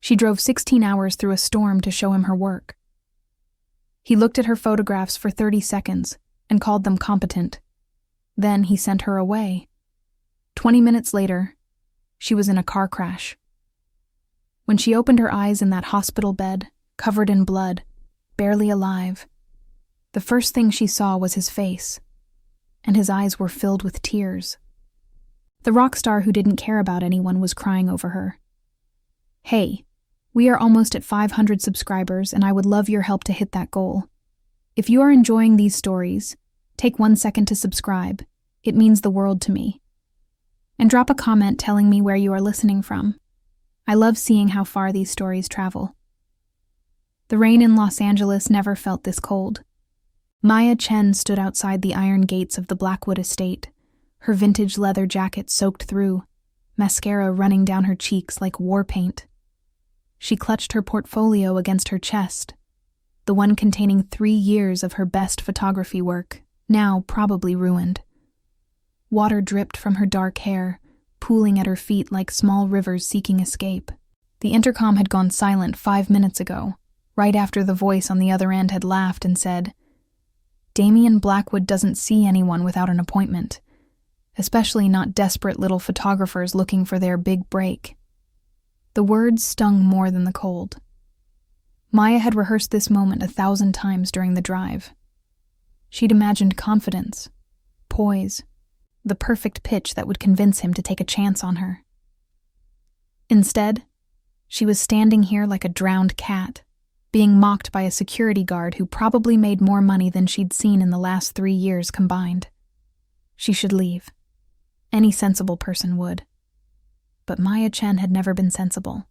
She drove 16 hours through a storm to show him her work. He looked at her photographs for 30 seconds and called them competent. Then he sent her away. 20 minutes later, she was in a car crash. When she opened her eyes in that hospital bed, covered in blood, barely alive, the first thing she saw was his face, and his eyes were filled with tears. The rock star who didn't care about anyone was crying over her. Hey, we are almost at 500 subscribers, and I would love your help to hit that goal. If you are enjoying these stories, take 1 second to subscribe. It means the world to me. And drop a comment telling me where you are listening from. I love seeing how far these stories travel. The rain in Los Angeles never felt this cold. Maya Chen stood outside the iron gates of the Blackwood estate, her vintage leather jacket soaked through, mascara running down her cheeks like war paint. She clutched her portfolio against her chest, the one containing 3 years of her best photography work, now probably ruined. Water dripped from her dark hair, pooling at her feet like small rivers seeking escape. The intercom had gone silent 5 minutes ago, right after the voice on the other end had laughed and said, "Damien Blackwood doesn't see anyone without an appointment, especially not desperate little photographers looking for their big break." The words stung more than the cold. Maya had rehearsed this moment 1,000 times during the drive. She'd imagined confidence, poise, the perfect pitch that would convince him to take a chance on her. Instead, she was standing here like a drowned cat, being mocked by a security guard who probably made more money than she'd seen in the last 3 years combined. She should leave. Any sensible person would. But Maya Chen had never been sensible.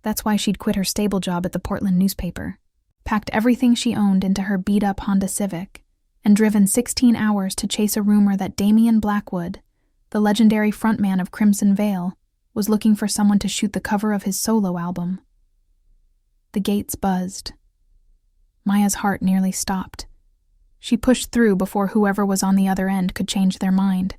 That's why she'd quit her stable job at the Portland newspaper, packed everything she owned into her beat-up Honda Civic, and driven 16 hours to chase a rumor that Damien Blackwood, the legendary frontman of Crimson Veil, was looking for someone to shoot the cover of his solo album. The gates buzzed. Maya's heart nearly stopped. She pushed through before whoever was on the other end could change their mind.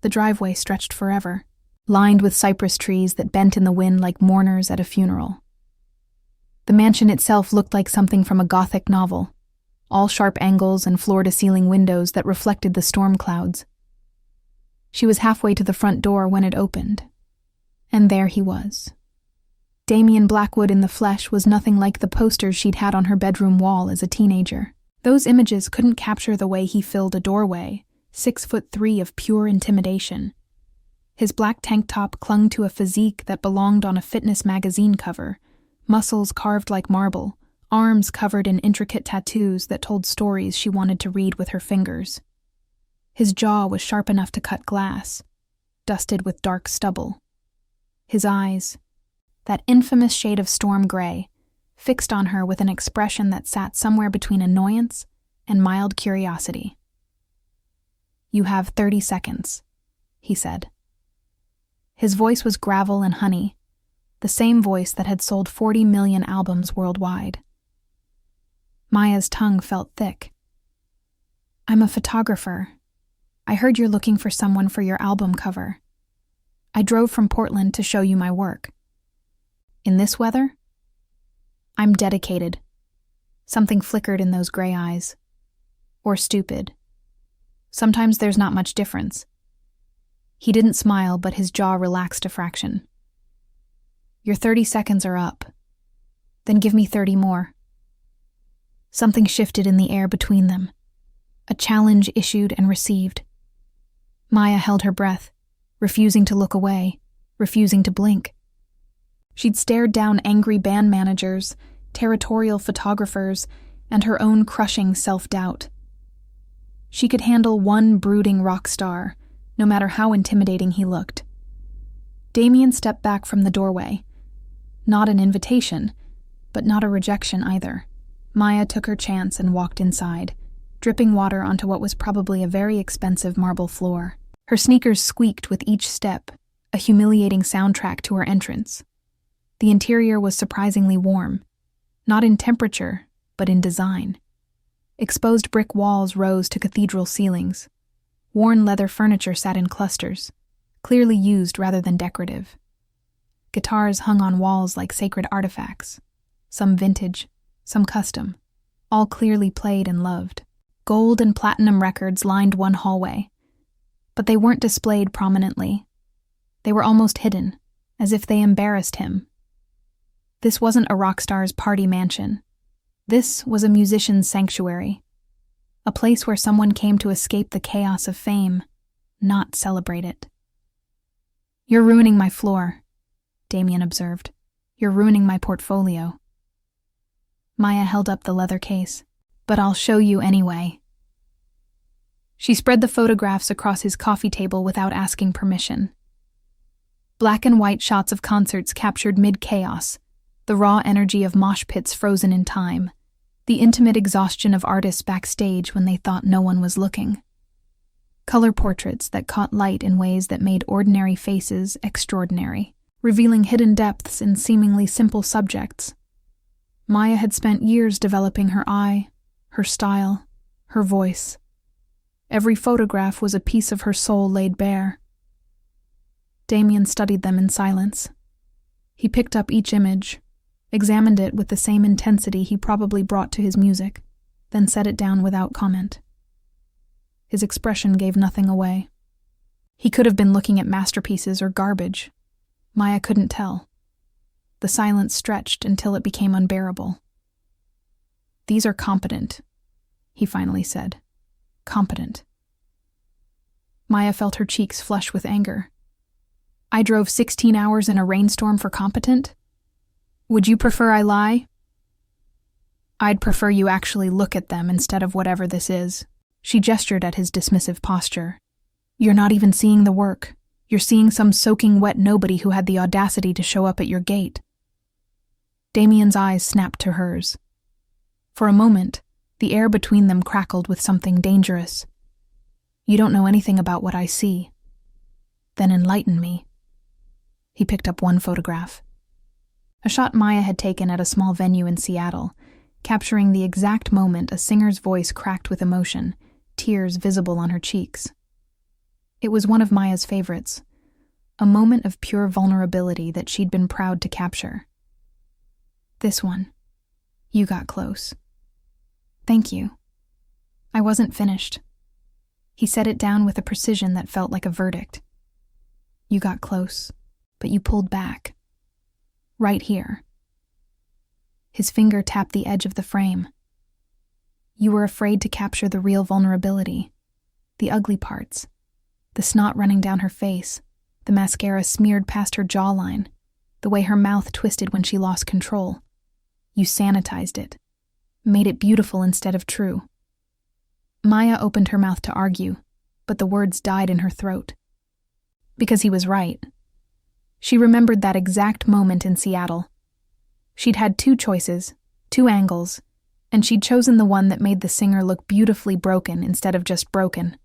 The driveway stretched forever, lined with cypress trees that bent in the wind like mourners at a funeral. The mansion itself looked like something from a Gothic novel, all sharp angles and floor-to-ceiling windows that reflected the storm clouds. She was halfway to the front door when it opened, and there he was. Damien Blackwood in the flesh was nothing like the posters she'd had on her bedroom wall as a teenager. Those images couldn't capture the way he filled a doorway, 6'3" of pure intimidation. His black tank top clung to a physique that belonged on a fitness magazine cover, muscles carved like marble, arms covered in intricate tattoos that told stories she wanted to read with her fingers. His jaw was sharp enough to cut glass, dusted with dark stubble. His eyes, that infamous shade of storm gray, fixed on her with an expression that sat somewhere between annoyance and mild curiosity. "You have 30 seconds, he said. His voice was gravel and honey, the same voice that had sold 40 million albums worldwide. Maya's tongue felt thick. "I'm a photographer. I heard you're looking for someone for your album cover. I drove from Portland to show you my work. In this weather? I'm dedicated." Something flickered in those gray eyes. "Or stupid. Sometimes there's not much difference." He didn't smile, but his jaw relaxed a fraction. "Your 30 seconds are up. Then give me 30 more." Something shifted in the air between them. A challenge issued and received. Maya held her breath, refusing to look away, refusing to blink. She'd stared down angry band managers, territorial photographers, and her own crushing self-doubt. She could handle one brooding rock star, no matter how intimidating he looked. Damien stepped back from the doorway. Not an invitation, but not a rejection either. Maya took her chance and walked inside, dripping water onto what was probably a very expensive marble floor. Her sneakers squeaked with each step, a humiliating soundtrack to her entrance. The interior was surprisingly warm, not in temperature, but in design. Exposed brick walls rose to cathedral ceilings. Worn leather furniture sat in clusters, clearly used rather than decorative. Guitars hung on walls like sacred artifacts. Some vintage, some custom, all clearly played and loved. Gold and platinum records lined one hallway, but they weren't displayed prominently. They were almost hidden, as if they embarrassed him. This wasn't a rock star's party mansion. This was a musician's sanctuary, a place where someone came to escape the chaos of fame, not celebrate it. "You're ruining my floor," Damien observed. "You're ruining my portfolio." Maya held up the leather case. "But I'll show you anyway." She spread the photographs across his coffee table without asking permission. Black and white shots of concerts captured mid-chaos, the raw energy of mosh pits frozen in time, the intimate exhaustion of artists backstage when they thought no one was looking. Color portraits that caught light in ways that made ordinary faces extraordinary, revealing hidden depths in seemingly simple subjects. Maya had spent years developing her eye, her style, her voice. Every photograph was a piece of her soul laid bare. Damien studied them in silence. He picked up each image, examined it with the same intensity he probably brought to his music, then set it down without comment. His expression gave nothing away. He could have been looking at masterpieces or garbage. Maya couldn't tell. The silence stretched until it became unbearable. "These are competent," he finally said. "Competent." Maya felt her cheeks flush with anger. "I drove 16 hours in a rainstorm for competent? Would you prefer I lie?" "I'd prefer you actually look at them instead of whatever this is." She gestured at his dismissive posture. "You're not even seeing the work. You're seeing some soaking wet nobody who had the audacity to show up at your gate." Damien's eyes snapped to hers. For a moment, the air between them crackled with something dangerous. "You don't know anything about what I see. Then enlighten me." He picked up one photograph. A shot Maya had taken at a small venue in Seattle, capturing the exact moment a singer's voice cracked with emotion, tears visible on her cheeks. It was one of Maya's favorites, a moment of pure vulnerability that she'd been proud to capture. "This one. You got close." "Thank you." "I wasn't finished." He set it down with a precision that felt like a verdict. "You got close, but you pulled back. Right here." His finger tapped the edge of the frame. "You were afraid to capture the real vulnerability, the ugly parts, the snot running down her face, the mascara smeared past her jawline, the way her mouth twisted when she lost control. You sanitized it, made it beautiful instead of true." Maya opened her mouth to argue, but the words died in her throat. Because he was right. She remembered that exact moment in Seattle. She'd had two choices, two angles, and she'd chosen the one that made the singer look beautifully broken instead of just broken.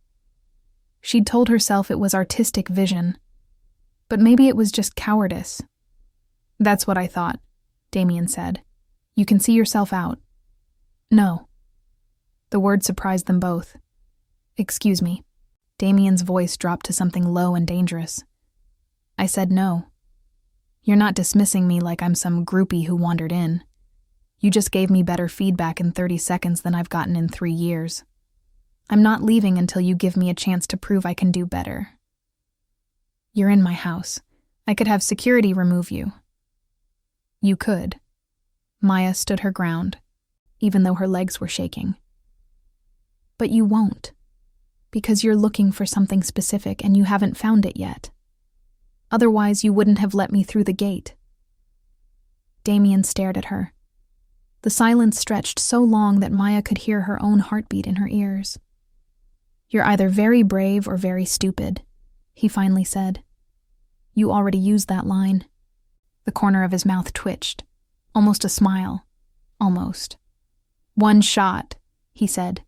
She'd told herself it was artistic vision, but maybe it was just cowardice. "That's what I thought," Damien said. "You can see yourself out." "No." The word surprised them both. "Excuse me." Damien's voice dropped to something low and dangerous. "I said no. You're not dismissing me like I'm some groupie who wandered in. You just gave me better feedback in 30 seconds than I've gotten in 3 years. I'm not leaving until you give me a chance to prove I can do better. You're in my house. I could have security remove you." "You could." Maya stood her ground, even though her legs were shaking. "But you won't, because you're looking for something specific and you haven't found it yet. Otherwise, you wouldn't have let me through the gate." Damien stared at her. The silence stretched so long that Maya could hear her own heartbeat in her ears. "You're either very brave or very stupid," he finally said. "You already used that line." The corner of his mouth twitched. Almost a smile. Almost. "One shot," he said.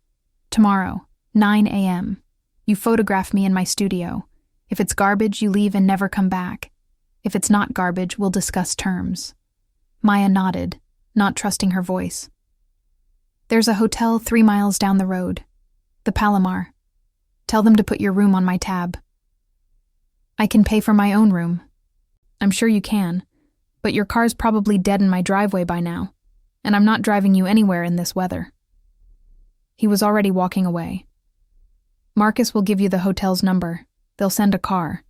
"Tomorrow, 9 a.m. You photograph me in my studio. If it's garbage, you leave and never come back. If it's not garbage, we'll discuss terms." Maya nodded, not trusting her voice. "There's a hotel 3 miles down the road. The Palomar. Tell them to put your room on my tab." "I can pay for my own room." I'm sure you can, but your car's probably dead in my driveway by now, and I'm not driving you anywhere in this weather." He was already walking away. "Marcus will give you the hotel's number. They'll send a car."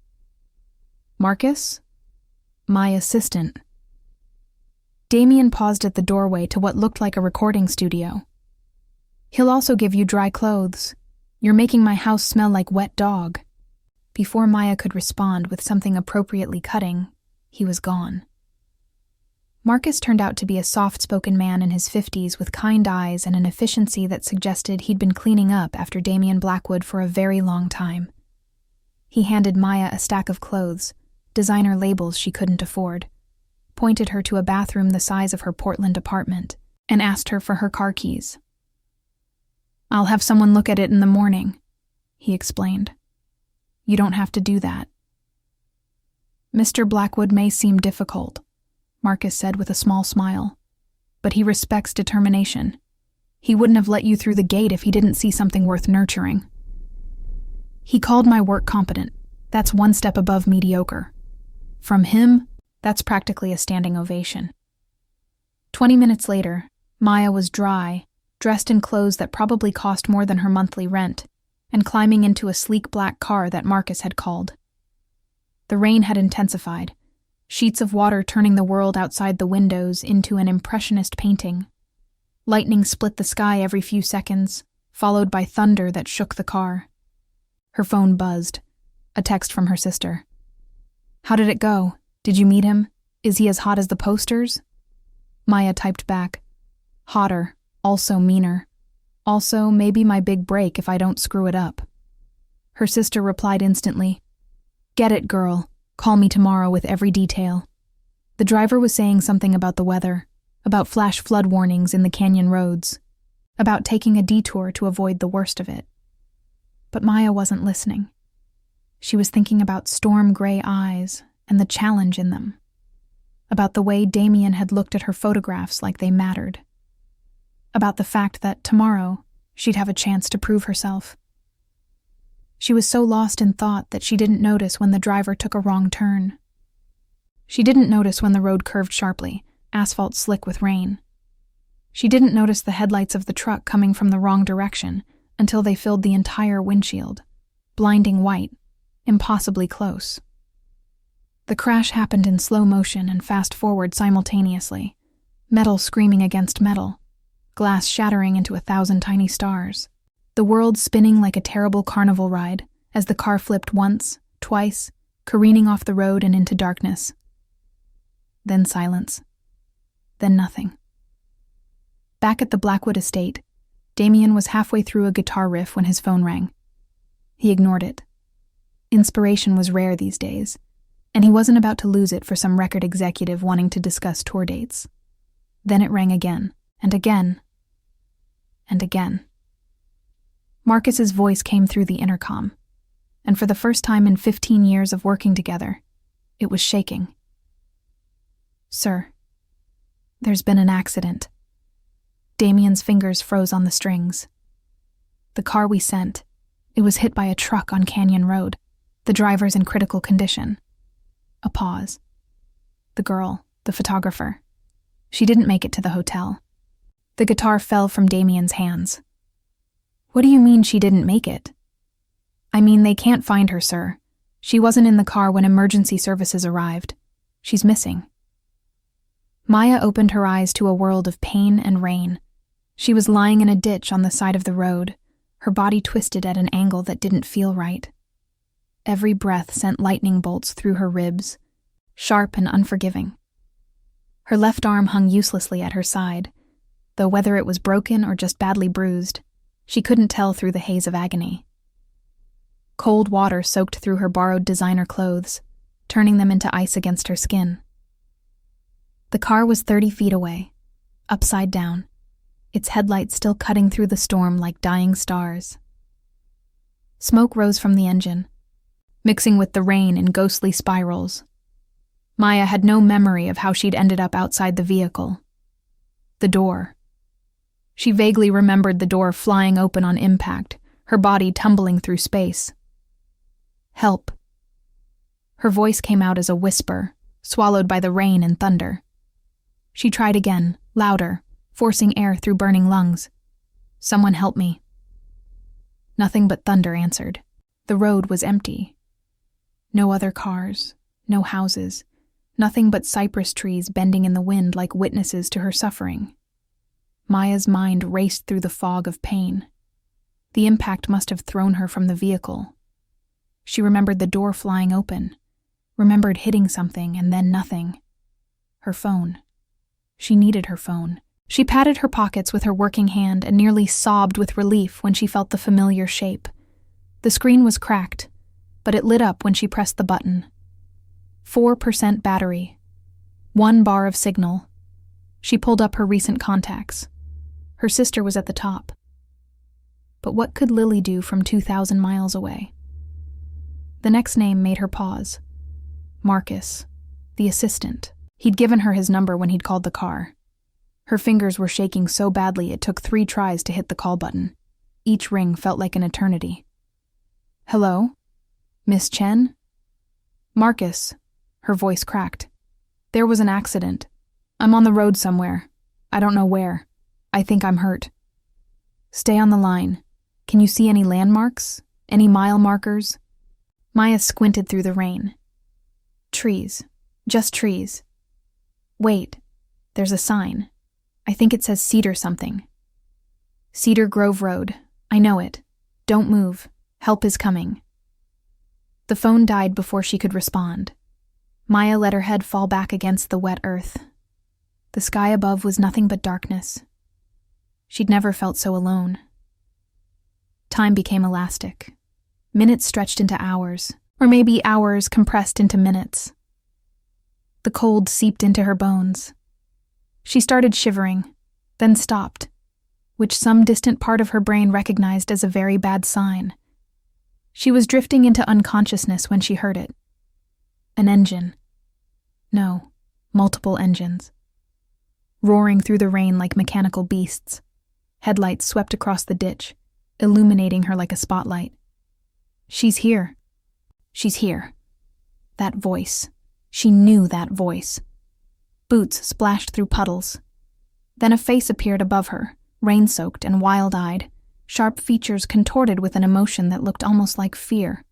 "Marcus?" "My assistant." Damien paused at the doorway to what looked like a recording studio. "He'll also give you dry clothes. You're making my house smell like wet dog." Before Maya could respond with something appropriately cutting, he was gone. Marcus turned out to be a soft-spoken man in his 50s with kind eyes and an efficiency that suggested he'd been cleaning up after Damien Blackwood for a very long time. He handed Maya a stack of clothes, designer labels she couldn't afford, pointed her to a bathroom the size of her Portland apartment, and asked her for her car keys. "I'll have someone look at it in the morning," he explained. "You don't have to do that." "Mr. Blackwood may seem difficult," Marcus said with a small smile, "but he respects determination. He wouldn't have let you through the gate if he didn't see something worth nurturing." "He called my work competent. That's one step above mediocre. From him, that's practically a standing ovation." 20 minutes later, Maya was dry, dressed in clothes that probably cost more than her monthly rent, and climbing into a sleek black car that Marcus had called. The rain had intensified, sheets of water turning the world outside the windows into an impressionist painting. Lightning split the sky every few seconds, followed by thunder that shook the car. Her phone buzzed. A text from her sister. "How did it go? Did you meet him? Is he as hot as the posters?" Maya typed back. "Hotter, also meaner. Also, maybe my big break if I don't screw it up." Her sister replied instantly. "Get it, girl. Call me tomorrow with every detail." The driver was saying something about the weather, about flash flood warnings in the canyon roads, about taking a detour to avoid the worst of it. But Maya wasn't listening. She was thinking about storm-gray eyes and the challenge in them, about the way Damien had looked at her photographs like they mattered, about the fact that tomorrow she'd have a chance to prove herself. She was so lost in thought that she didn't notice when the driver took a wrong turn. She didn't notice when the road curved sharply, asphalt slick with rain. She didn't notice the headlights of the truck coming from the wrong direction until they filled the entire windshield, blinding white, impossibly close. The crash happened in slow motion and fast forward simultaneously, metal screaming against metal, glass shattering into 1,000 tiny stars. The world spinning like a terrible carnival ride as the car flipped once, twice, careening off the road and into darkness. Then silence. Then nothing. Back at the Blackwood estate, Damien was halfway through a guitar riff when his phone rang. He ignored it. Inspiration was rare these days, and he wasn't about to lose it for some record executive wanting to discuss tour dates. Then it rang again, and again, and again. Marcus's voice came through the intercom, and for the first time in 15 years of working together, it was shaking. "Sir, there's been an accident." Damien's fingers froze on the strings. "The car we sent, it was hit by a truck on Canyon Road. The driver's in critical condition." A pause. "The girl, the photographer. She didn't make it to the hotel." The guitar fell from Damien's hands. "What do you mean she didn't make it?" "I mean they can't find her, sir. She wasn't in the car when emergency services arrived. She's missing." Maya opened her eyes to a world of pain and rain. She was lying in a ditch on the side of the road, her body twisted at an angle that didn't feel right. Every breath sent lightning bolts through her ribs, sharp and unforgiving. Her left arm hung uselessly at her side, though whether it was broken or just badly bruised, she couldn't tell through the haze of agony. Cold water soaked through her borrowed designer clothes, turning them into ice against her skin. The car was 30 feet away, upside down, its headlights still cutting through the storm like dying stars. Smoke rose from the engine, mixing with the rain in ghostly spirals. Maya had no memory of how she'd ended up outside the vehicle. The door. She vaguely remembered the door flying open on impact, her body tumbling through space. "Help." Her voice came out as a whisper, swallowed by the rain and thunder. She tried again, louder, forcing air through burning lungs. "Someone help me." Nothing but thunder answered. The road was empty. No other cars, no houses, nothing but cypress trees bending in the wind like witnesses to her suffering. Maya's mind raced through the fog of pain. The impact must have thrown her from the vehicle. She remembered the door flying open, remembered hitting something and then nothing. Her phone. She needed her phone. She patted her pockets with her working hand and nearly sobbed with relief when she felt the familiar shape. The screen was cracked, but it lit up when she pressed the button. 4% battery. 1 bar of signal. She pulled up her recent contacts. Her sister was at the top. But what could Lily do from 2,000 miles away? The next name made her pause. Marcus, the assistant. He'd given her his number when he'd called the car. Her fingers were shaking so badly it took 3 tries to hit the call button. Each ring felt like an eternity. "Hello? Miss Chen?" "Marcus." Her voice cracked. "There was an accident. I'm on the road somewhere. I don't know where. I think I'm hurt." "Stay on the line. Can you see any landmarks? Any mile markers?" Maya squinted through the rain. "Trees. Just trees. Wait. There's a sign. I think it says Cedar something. Cedar Grove Road. I know it. Don't move. Help is coming." The phone died before she could respond. Maya let her head fall back against the wet earth. The sky above was nothing but darkness. She'd never felt so alone. Time became elastic. Minutes stretched into hours, or maybe hours compressed into minutes. The cold seeped into her bones. She started shivering, then stopped, which some distant part of her brain recognized as a very bad sign. She was drifting into unconsciousness when she heard it. An engine. No, multiple engines. Roaring through the rain like mechanical beasts. Headlights swept across the ditch, illuminating her like a spotlight. "She's here. She's here." That voice. She knew that voice. Boots splashed through puddles. Then a face appeared above her, rain-soaked and wild-eyed, sharp features contorted with an emotion that looked almost like fear.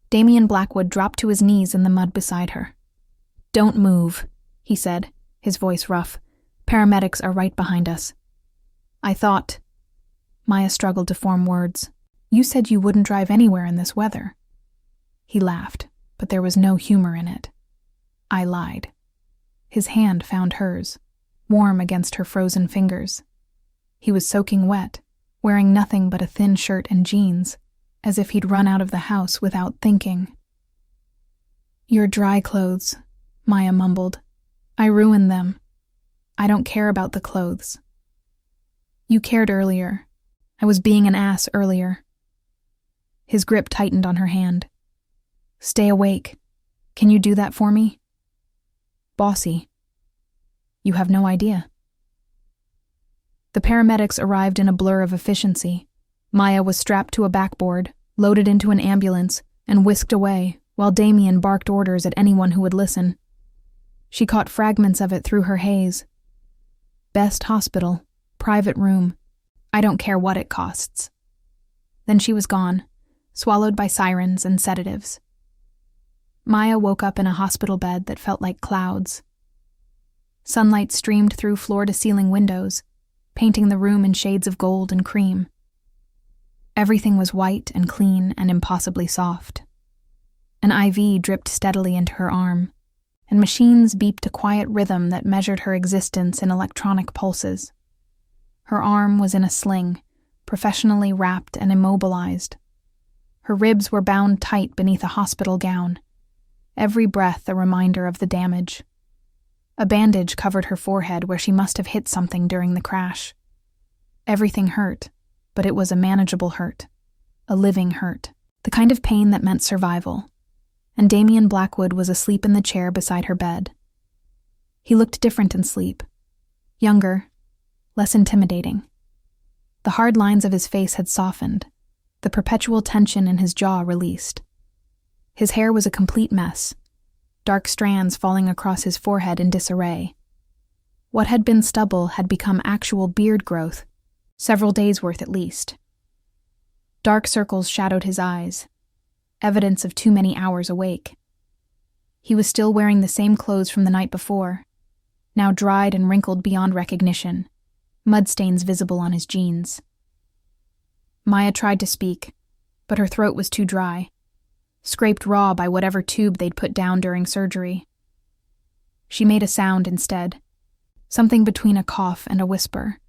Damien Blackwood dropped to his knees in the mud beside her. "Don't move," he said, his voice rough. "Paramedics are right behind us." "I thought..." Maya struggled to form words. "You said you wouldn't drive anywhere in this weather." He laughed, but there was no humor in it. "I lied." His hand found hers, warm against her frozen fingers. He was soaking wet, wearing nothing but a thin shirt and jeans, as if he'd run out of the house without thinking. "Your dry clothes," Maya mumbled. "I ruined them. I don't care about the clothes." "You cared earlier. I was being an ass earlier." His grip tightened on her hand. "Stay awake. Can you do that for me?" "Bossy." "You have no idea." The paramedics arrived in a blur of efficiency. Maya was strapped to a backboard, loaded into an ambulance, and whisked away, while Damien barked orders at anyone who would listen. She caught fragments of it through her haze. "Best hospital. Private room. I don't care what it costs." Then she was gone, swallowed by sirens and sedatives. Maya woke up in a hospital bed that felt like clouds. Sunlight streamed through floor-to-ceiling windows, painting the room in shades of gold and cream. Everything was white and clean and impossibly soft. An IV dripped steadily into her arm, and machines beeped a quiet rhythm that measured her existence in electronic pulses. Her arm was in a sling, professionally wrapped and immobilized. Her ribs were bound tight beneath a hospital gown, every breath a reminder of the damage. A bandage covered her forehead where she must have hit something during the crash. Everything hurt, but it was a manageable hurt, a living hurt, the kind of pain that meant survival. And Damien Blackwood was asleep in the chair beside her bed. He looked different in sleep, younger, less intimidating. The hard lines of his face had softened, the perpetual tension in his jaw released. His hair was a complete mess. dark strands falling across his forehead in disarray. What had been stubble had become actual beard growth, several days' worth at least. Dark circles shadowed his eyes, evidence of too many hours awake. He was still wearing the same clothes from the night before, now dried and wrinkled beyond recognition, mud stains visible on his jeans. Maya tried to speak, but her throat was too dry, scraped raw by whatever tube they'd put down during surgery. She made a sound instead, something between a cough and a whisper.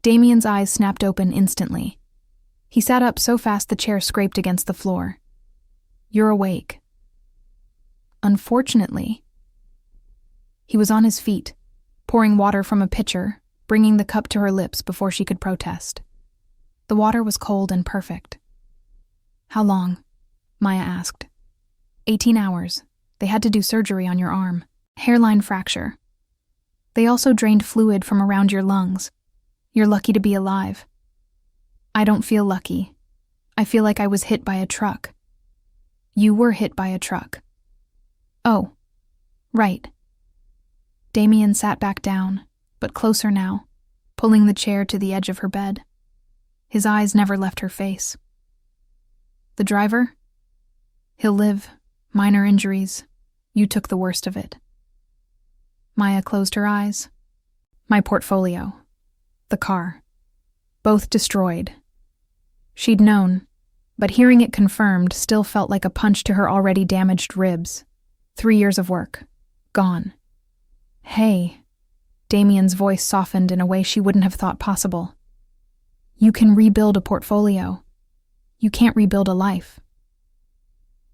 Damien's eyes snapped open instantly. He sat up so fast the chair scraped against the floor. "You're awake." Unfortunately. He was on his feet, pouring water from a pitcher, bringing the cup to her lips before she could protest. The water was cold and perfect. "How long?" Maya asked. 18 hours. They had to do surgery on your arm. Hairline fracture. They also drained fluid from around your lungs. You're lucky to be alive." "I don't feel lucky. I feel like I was hit by a truck." "You were hit by a truck." "Oh, right." Damien sat back down, but closer now, pulling the chair to the edge of her bed. His eyes never left her face. "The driver? He'll live. Minor injuries. You took the worst of it." Maya closed her eyes. "My portfolio. The car. Both destroyed." She'd known, but hearing it confirmed still felt like a punch to her already damaged ribs. 3 years of work. Gone. "Hey." Damien's voice softened in a way she wouldn't have thought possible. "You can rebuild a portfolio. You can't rebuild a life."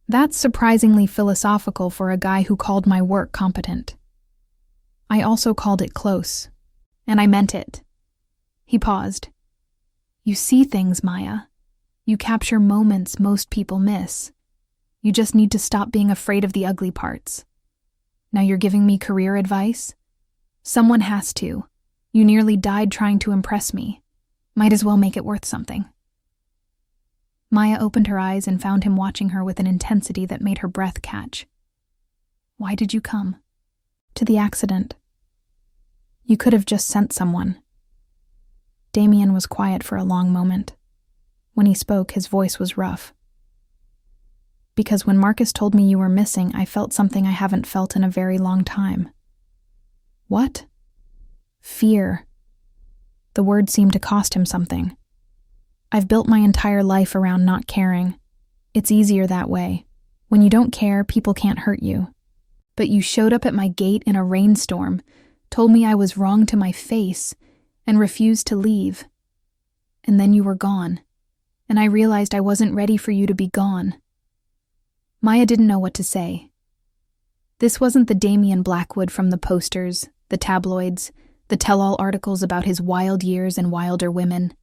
That's surprisingly philosophical for a guy who called my work competent. I also called it close, and I meant it. He paused. "You see things, Maya. You capture moments most people miss. You just need to stop being afraid of the ugly parts. Now you're giving me career advice? Someone has to. You nearly died trying to impress me. Might as well make it worth something." Maya opened her eyes and found him watching her with an intensity that made her breath catch. "Why did you come?" "To the accident." "You could have just sent someone." Damien was quiet for a long moment. When he spoke, his voice was rough. "Because when Marcus told me you were missing, I felt something I haven't felt in a very long time." "What?" "Fear." The word seemed to cost him something. "I've built my entire life around not caring. It's easier that way. When you don't care, people can't hurt you. But you showed up at my gate in a rainstorm, told me I was wrong to my face, and refused to leave. And then you were gone, and I realized I wasn't ready for you to be gone." Maya didn't know what to say. This wasn't the Damien Blackwood from the posters, the tabloids, the tell-all articles about his wild years and wilder women.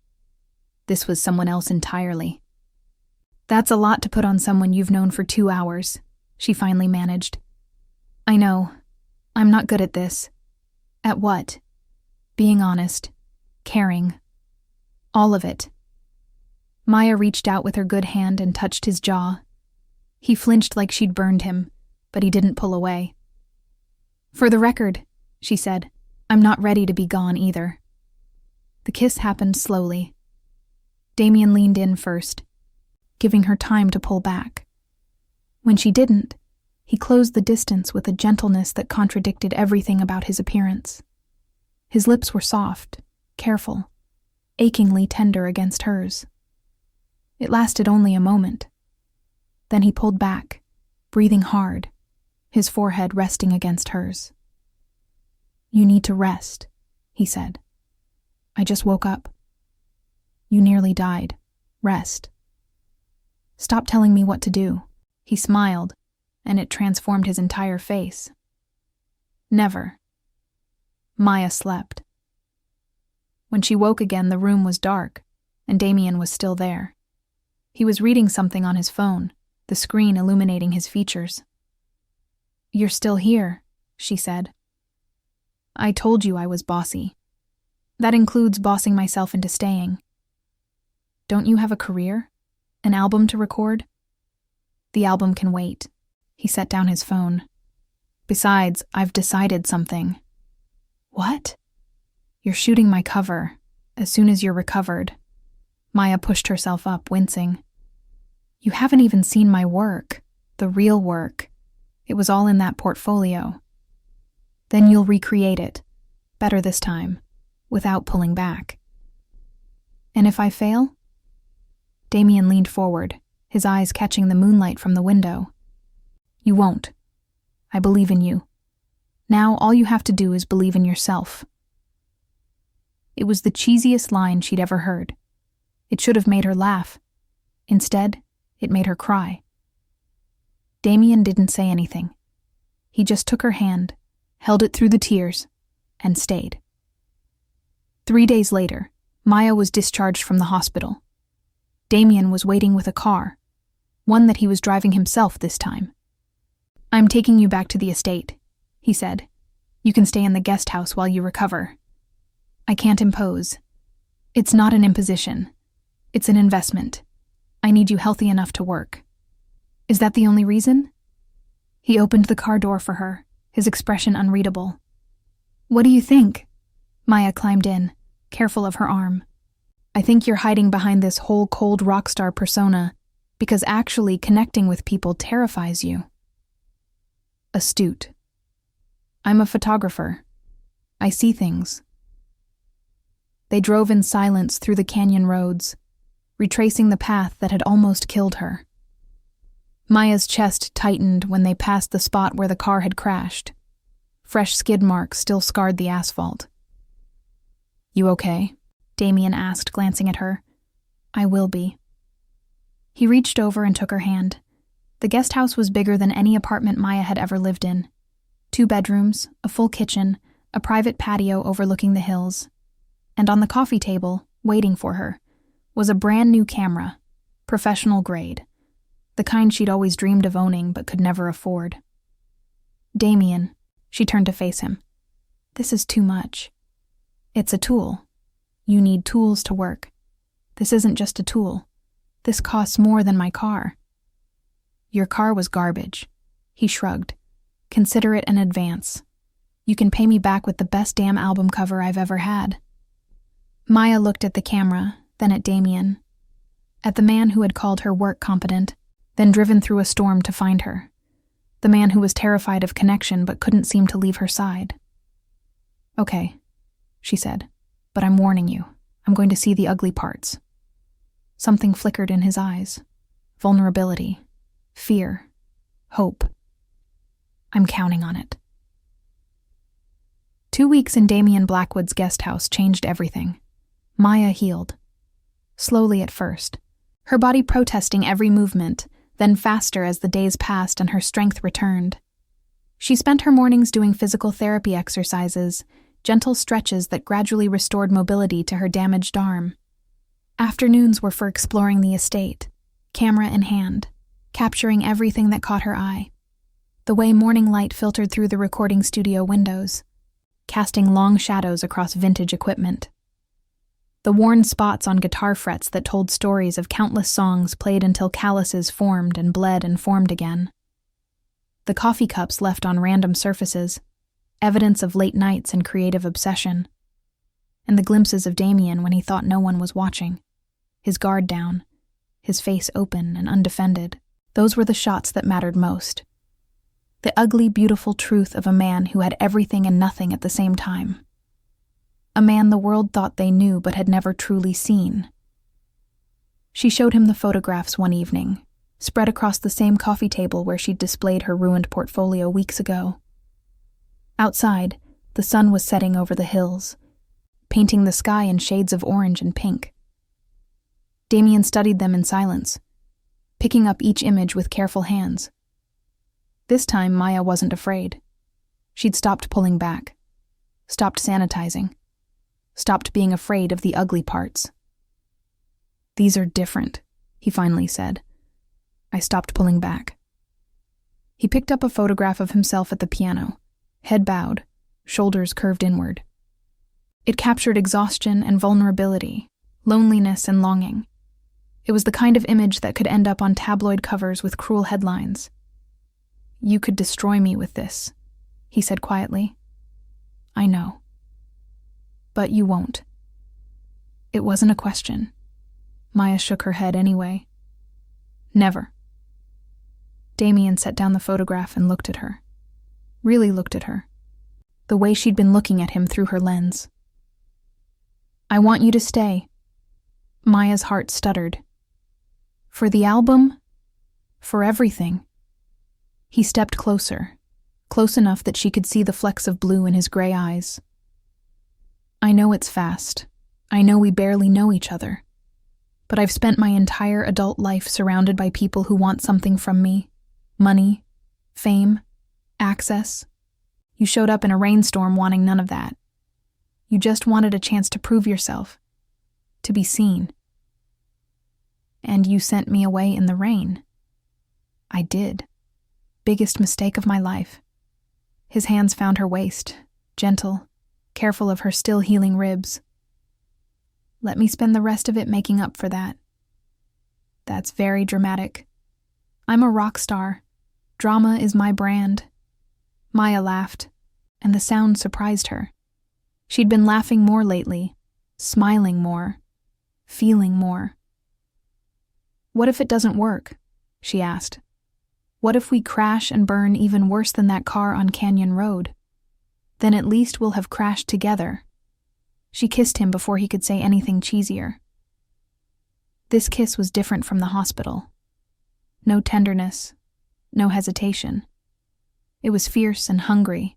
This was someone else entirely. "That's a lot to put on someone you've known for 2 hours, she finally managed. "I know. I'm not good at this." "At what?" "Being honest. Caring. All of it." Maya reached out with her good hand and touched his jaw. He flinched like she'd burned him, but he didn't pull away. "For the record," she said, "I'm not ready to be gone either." The kiss happened slowly. Damien leaned in first, giving her time to pull back. When she didn't, he closed the distance with a gentleness that contradicted everything about his appearance. His lips were soft, careful, achingly tender against hers. It lasted only a moment. Then he pulled back, breathing hard, his forehead resting against hers. "You need to rest," he said. "I just woke up. You nearly died. Rest. Stop telling me what to do." He smiled, and it transformed his entire face. "Never." Maya slept. When she woke again, the room was dark, and Damien was still there. He was reading something on his phone, the screen illuminating his features. "You're still here," she said. "I told you I was bossy. That includes bossing myself into staying." "Don't you have a career? An album to record?" "The album can wait." He set down his phone. Besides, I've decided something. What? You're shooting my cover, as soon as you're recovered. Maya pushed herself up, wincing. You haven't even seen my work, the real work. It was all in that portfolio. Then you'll recreate it, better this time, without pulling back. And if I fail? Damien leaned forward, his eyes catching the moonlight from the window. You won't. I believe in you. Now all you have to do is believe in yourself. It was the cheesiest line she'd ever heard. It should have made her laugh. Instead, it made her cry. Damien didn't say anything. He just took her hand, held it through the tears, and stayed. 3 days later, Maya was discharged from the hospital. Damien was waiting with a car, one that he was driving himself this time. I'm taking you back to the estate, he said. You can stay in the guest house while you recover. I can't impose. It's not an imposition. It's an investment. I need you healthy enough to work. Is that the only reason? He opened the car door for her, his expression unreadable. What do you think? Maya climbed in, careful of her arm. I think you're hiding behind this whole cold rockstar persona because actually connecting with people terrifies you. Astute. I'm a photographer. I see things. They drove in silence through the canyon roads, retracing the path that had almost killed her. Maya's chest tightened when they passed the spot where the car had crashed. Fresh skid marks still scarred the asphalt. You okay? Damien asked, glancing at her. I will be. He reached over and took her hand. The guest house was bigger than any apartment Maya had ever lived in. 2 bedrooms, a full kitchen, a private patio overlooking the hills. And on the coffee table, waiting for her, was a brand new camera, professional grade, the kind she'd always dreamed of owning but could never afford. Damien, she turned to face him. This is too much. It's a tool. You need tools to work. This isn't just a tool. This costs more than my car. Your car was garbage. He shrugged. Consider it an advance. You can pay me back with the best damn album cover I've ever had. Maya looked at the camera, then at Damien. At the man who had called her work competent, then driven through a storm to find her. The man who was terrified of connection but couldn't seem to leave her side. Okay, she said, but I'm warning you. I'm going to see the ugly parts. Something flickered in his eyes. Vulnerability. Fear. Hope. I'm counting on it. 2 weeks in Damien Blackwood's guest house changed everything. Maya healed. Slowly at first, her body protesting every movement, then faster as the days passed and her strength returned. She spent her mornings doing physical therapy exercises, gentle stretches that gradually restored mobility to her damaged arm. Afternoons were for exploring the estate, camera in hand, capturing everything that caught her eye. The way morning light filtered through the recording studio windows, casting long shadows across vintage equipment. The worn spots on guitar frets that told stories of countless songs played until calluses formed and bled and formed again. The coffee cups left on random surfaces, evidence of late nights and creative obsession. And the glimpses of Damien when he thought no one was watching, his guard down, his face open and undefended. Those were the shots that mattered most. The ugly, beautiful truth of a man who had everything and nothing at the same time. A man the world thought they knew but had never truly seen. She showed him the photographs one evening, spread across the same coffee table where she'd displayed her ruined portfolio weeks ago. Outside, the sun was setting over the hills, painting the sky in shades of orange and pink. Damien studied them in silence, picking up each image with careful hands. This time, Maya wasn't afraid. She'd stopped pulling back, stopped sanitizing, stopped being afraid of the ugly parts. These are different, he finally said. I stopped pulling back. He picked up a photograph of himself at the piano, head bowed, shoulders curved inward. It captured exhaustion and vulnerability, loneliness and longing. It was the kind of image that could end up on tabloid covers with cruel headlines. You could destroy me with this, he said quietly. I know. But you won't. It wasn't a question. Maya shook her head anyway. Never. Damien set down the photograph and looked at her. Really looked at her. The way she'd been looking at him through her lens. I want you to stay. Maya's heart stuttered. For the album? For everything. He stepped closer, close enough that she could see the flecks of blue in his gray eyes. I know it's fast. I know we barely know each other. But I've spent my entire adult life surrounded by people who want something from me. Money, fame, access. You showed up in a rainstorm wanting none of that. You just wanted a chance to prove yourself, to be seen. And you sent me away in the rain. I did. Biggest mistake of my life. His hands found her waist, gentle, careful of her still healing ribs. Let me spend the rest of it making up for that. That's very dramatic. I'm a rock star. Drama is my brand. Maya laughed, and the sound surprised her. She'd been laughing more lately, smiling more, feeling more. What if it doesn't work? She asked. What if we crash and burn even worse than that car on Canyon Road? Then at least we'll have crashed together. She kissed him before he could say anything cheesier. This kiss was different from the hospital. No tenderness, no hesitation. It was fierce and hungry.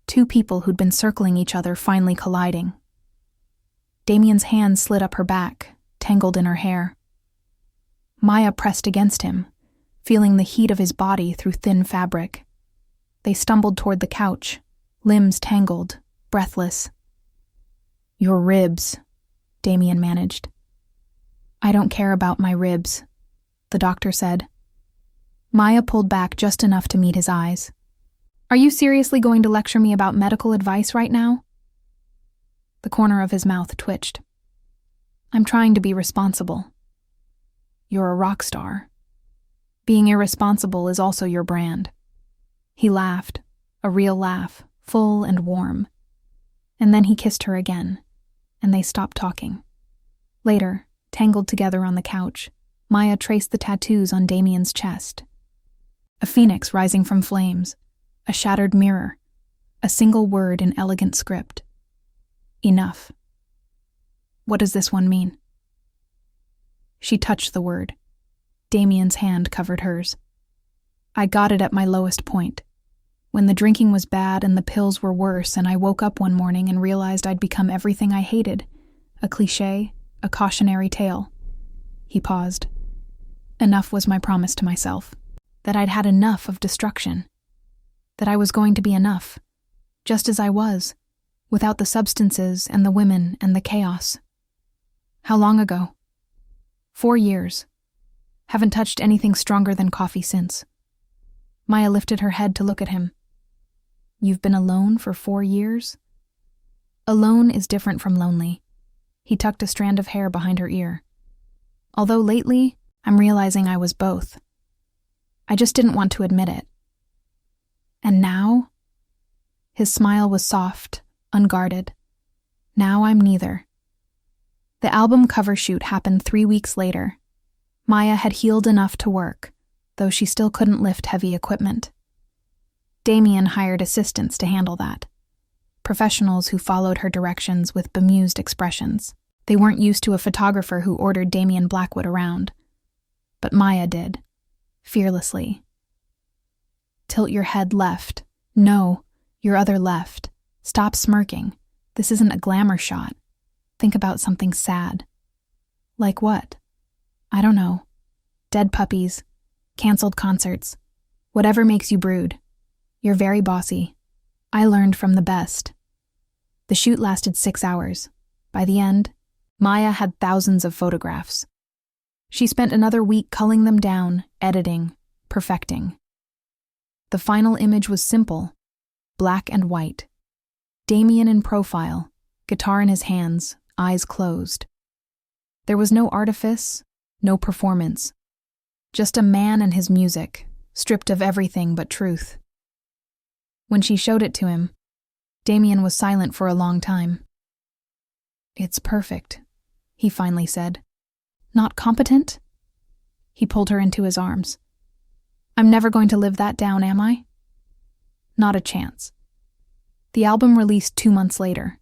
Two people who'd been circling each other finally colliding. Damien's hand slid up her back, tangled in her hair. Maya pressed against him, feeling the heat of his body through thin fabric. They stumbled toward the couch, limbs tangled, breathless. Your ribs, Damien managed. I don't care about my ribs, the doctor said. Maya pulled back just enough to meet his eyes. Are you seriously going to lecture me about medical advice right now? The corner of his mouth twitched. I'm trying to be responsible. You're a rock star. Being irresponsible is also your brand. He laughed, a real laugh, full and warm. And then he kissed her again, and they stopped talking. Later, tangled together on the couch, Maya traced the tattoos on Damien's chest. A phoenix rising from flames, a shattered mirror, a single word in elegant script. Enough. What does this one mean? She touched the word. Damien's hand covered hers. I got it at my lowest point, when the drinking was bad and the pills were worse, and I woke up one morning and realized I'd become everything I hated, a cliché, a cautionary tale. He paused. Enough was my promise to myself, that I'd had enough of destruction, that I was going to be enough, just as I was, without the substances and the women and the chaos. How long ago? 4 years. Haven't touched anything stronger than coffee since. Maya lifted her head to look at him. You've been alone for 4 years? Alone is different from lonely. He tucked a strand of hair behind her ear. Although lately, I'm realizing I was both. I just didn't want to admit it. And now? His smile was soft, unguarded. Now I'm neither. The album cover shoot happened 3 weeks later. Maya had healed enough to work, though she still couldn't lift heavy equipment. Damien hired assistants to handle that. Professionals who followed her directions with bemused expressions. They weren't used to a photographer who ordered Damien Blackwood around. But Maya did, fearlessly. Tilt your head left. No, your other left. Stop smirking. This isn't a glamour shot. Think about something sad. Like what? I don't know. Dead puppies, canceled concerts, whatever makes you brood. You're very bossy. I learned from the best. The shoot lasted 6 hours. By the end, Maya had thousands of photographs. She spent another week culling them down, editing, perfecting. The final image was simple, black and white. Damien in profile, guitar in his hands, eyes closed. There was no artifice, no performance. Just a man and his music, stripped of everything but truth. When she showed it to him, Damien was silent for a long time. "It's perfect," he finally said. "Not competent?" He pulled her into his arms. "I'm never going to live that down, am I?" Not a chance. The album released 2 months later.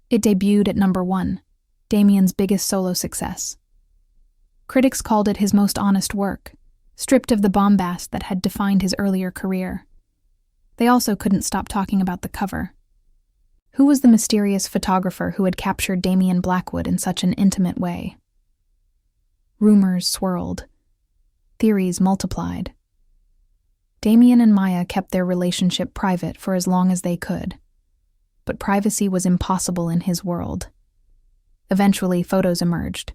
It debuted at #1, Damien's biggest solo success. Critics called it his most honest work, stripped of the bombast that had defined his earlier career. They also couldn't stop talking about the cover. Who was the mysterious photographer who had captured Damien Blackwood in such an intimate way? Rumors swirled. Theories multiplied. Damien and Maya kept their relationship private for as long as they could. But privacy was impossible in his world. Eventually, photos emerged.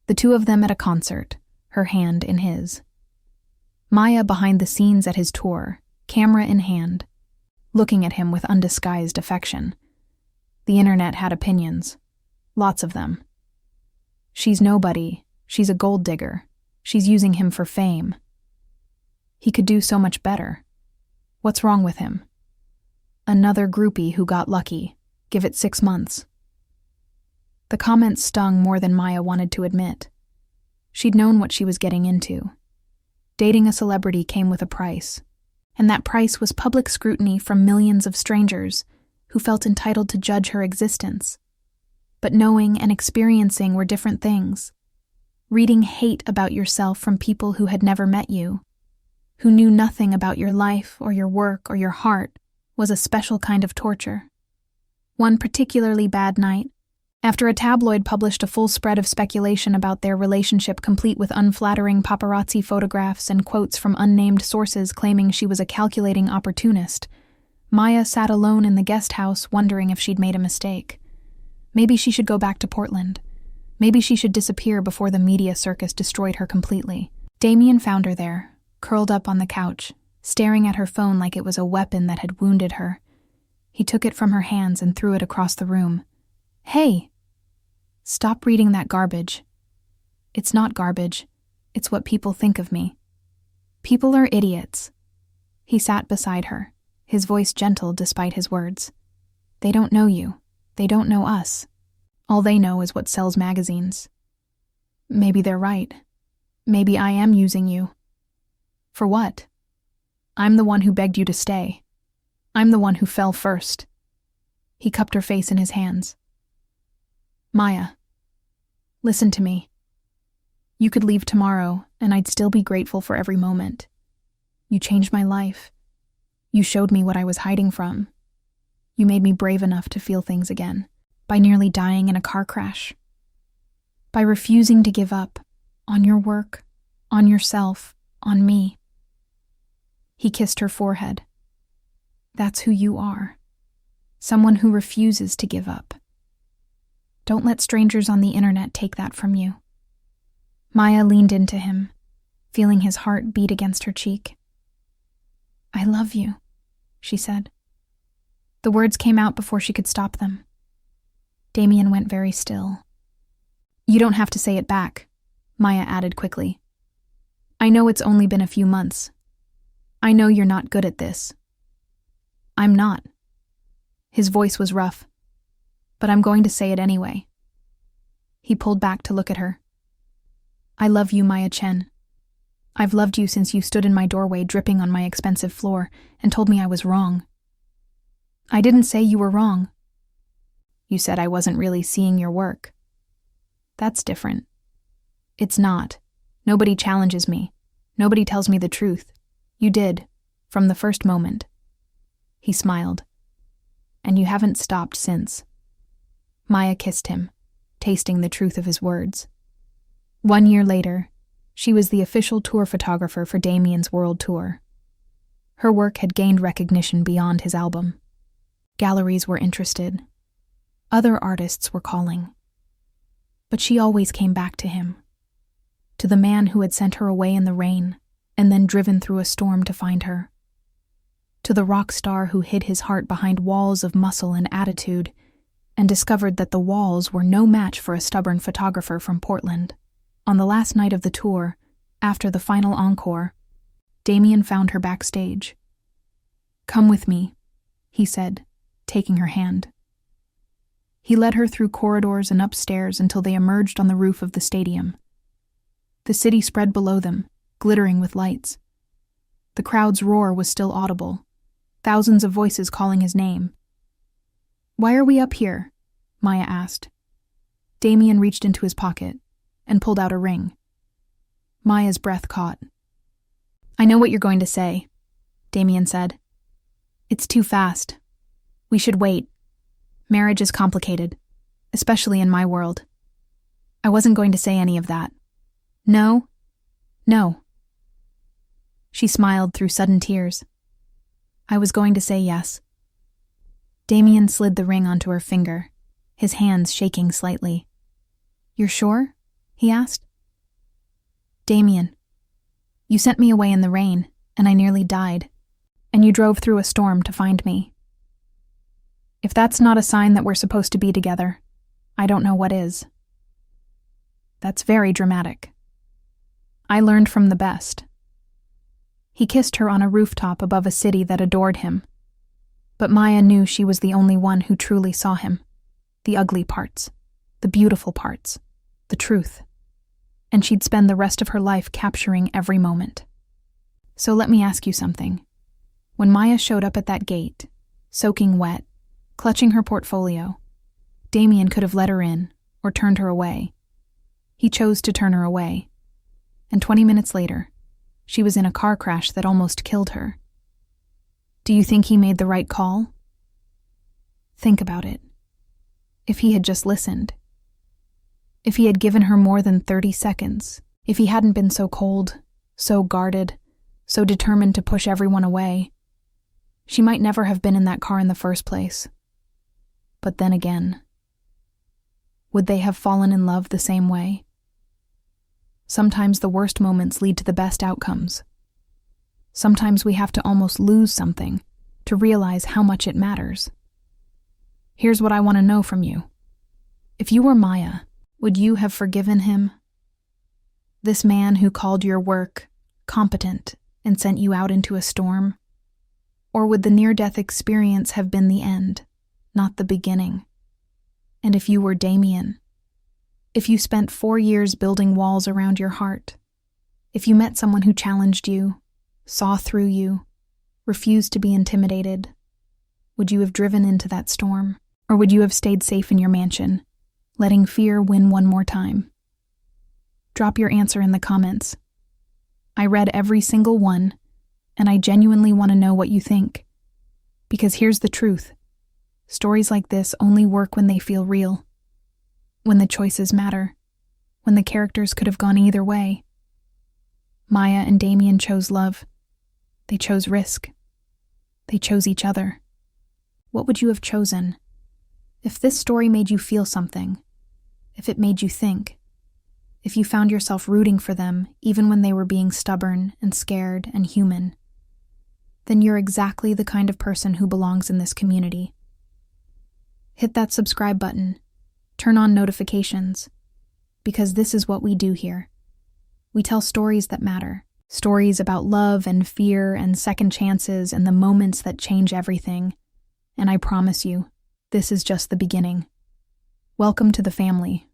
The two of them at a concert, her hand in his. Maya behind the scenes at his tour, camera in hand, looking at him with undisguised affection. The internet had opinions. Lots of them. She's nobody. She's a gold digger. She's using him for fame. He could do so much better. What's wrong with him? Another groupie who got lucky. Give it 6 months. The comments stung more than Maya wanted to admit. She'd known what she was getting into. Dating a celebrity came with a price, and that price was public scrutiny from millions of strangers who felt entitled to judge her existence. But knowing and experiencing were different things. Reading hate about yourself from people who had never met you, who knew nothing about your life or your work or your heart, was a special kind of torture. One particularly bad night, after a tabloid published a full spread of speculation about their relationship complete with unflattering paparazzi photographs and quotes from unnamed sources claiming she was a calculating opportunist, Maya sat alone in the guest house wondering if she'd made a mistake. Maybe she should go back to Portland. Maybe she should disappear before the media circus destroyed her completely. Damien found her there, curled up on the couch, staring at her phone like it was a weapon that had wounded her. He took it from her hands and threw it across the room. "Hey! Stop reading that garbage. It's not garbage. It's what people think of me. People are idiots." He sat beside her, his voice gentle despite his words. "They don't know you. They don't know us. All they know is what sells magazines. Maybe they're right. Maybe I am using you. For what? I'm the one who begged you to stay. I'm the one who fell first." He cupped her face in his hands. "Maya, listen to me. You could leave tomorrow, and I'd still be grateful for every moment. You changed my life. You showed me what I was hiding from. You made me brave enough to feel things again, by nearly dying in a car crash. By refusing to give up on your work, on yourself, on me." He kissed her forehead. "That's who you are. Someone who refuses to give up. Don't let strangers on the internet take that from you." Maya leaned into him, feeling his heart beat against her cheek. "I love you," she said. The words came out before she could stop them. Damien went very still. "You don't have to say it back," Maya added quickly. "I know it's only been a few months. I know you're not good at this." "I'm not." His voice was rough. "But I'm going to say it anyway." He pulled back to look at her. "I love you, Maya Chen. I've loved you since you stood in my doorway dripping on my expensive floor and told me I was wrong. I didn't say you were wrong. You said I wasn't really seeing your work. That's different. It's not. Nobody challenges me. Nobody tells me the truth. You did, from the first moment." He smiled. "And you haven't stopped since." Maya kissed him, tasting the truth of his words. 1 year later, she was the official tour photographer for Damien's world tour. Her work had gained recognition beyond his album. Galleries were interested. Other artists were calling. But she always came back to him, to the man who had sent her away in the rain and then driven through a storm to find her, to the rock star who hid his heart behind walls of muscle and attitude and discovered that the walls were no match for a stubborn photographer from Portland. On the last night of the tour, after the final encore, Damien found her backstage. "Come with me," he said, taking her hand. He led her through corridors and upstairs until they emerged on the roof of the stadium. The city spread below them, glittering with lights. The crowd's roar was still audible, thousands of voices calling his name. "Why are we up here?" Maya asked. Damien reached into his pocket and pulled out a ring. Maya's breath caught. "I know what you're going to say," Damien said. "It's too fast. We should wait. Marriage is complicated, especially in my world." I wasn't going to say any of that. No. She smiled through sudden tears. I was going to say yes. Damien slid the ring onto her finger, his hands shaking slightly. "You're sure?" he asked. "Damien, you sent me away in the rain, and I nearly died, and you drove through a storm to find me. If that's not a sign that we're supposed to be together, I don't know what is." "That's very dramatic. I learned from the best." He kissed her on a rooftop above a city that adored him. But Maya knew she was the only one who truly saw him. The ugly parts, the beautiful parts, the truth. And she'd spend the rest of her life capturing every moment. So let me ask you something. When Maya showed up at that gate, soaking wet, clutching her portfolio, Damien could have let her in or turned her away. He chose to turn her away. And 20 minutes later, she was in a car crash that almost killed her. Do you think he made the right call? Think about it. If he had just listened. If he had given her more than 30 seconds. If he hadn't been so cold, so guarded, so determined to push everyone away. She might never have been in that car in the first place. But then again, would they have fallen in love the same way? Sometimes the worst moments lead to the best outcomes. Sometimes we have to almost lose something to realize how much it matters. Here's what I want to know from you. If you were Maya, would you have forgiven him? This man who called your work competent and sent you out into a storm? Or would the near-death experience have been the end, not the beginning? And if you were Damien, if you spent 4 years building walls around your heart, if you met someone who challenged you, saw through you, refused to be intimidated, would you have driven into that storm? Or would you have stayed safe in your mansion, letting fear win one more time? Drop your answer in the comments. I read every single one, and I genuinely want to know what you think. Because here's the truth. Stories like this only work when they feel real. When the choices matter. When the characters could have gone either way. Maya and Damien chose love. They chose risk. They chose each other. What would you have chosen? If this story made you feel something, if it made you think, if you found yourself rooting for them even when they were being stubborn and scared and human, then you're exactly the kind of person who belongs in this community. Hit that subscribe button. Turn on notifications. Because this is what we do here. We tell stories that matter. Stories about love and fear and second chances and the moments that change everything. And I promise you, this is just the beginning. Welcome to the family.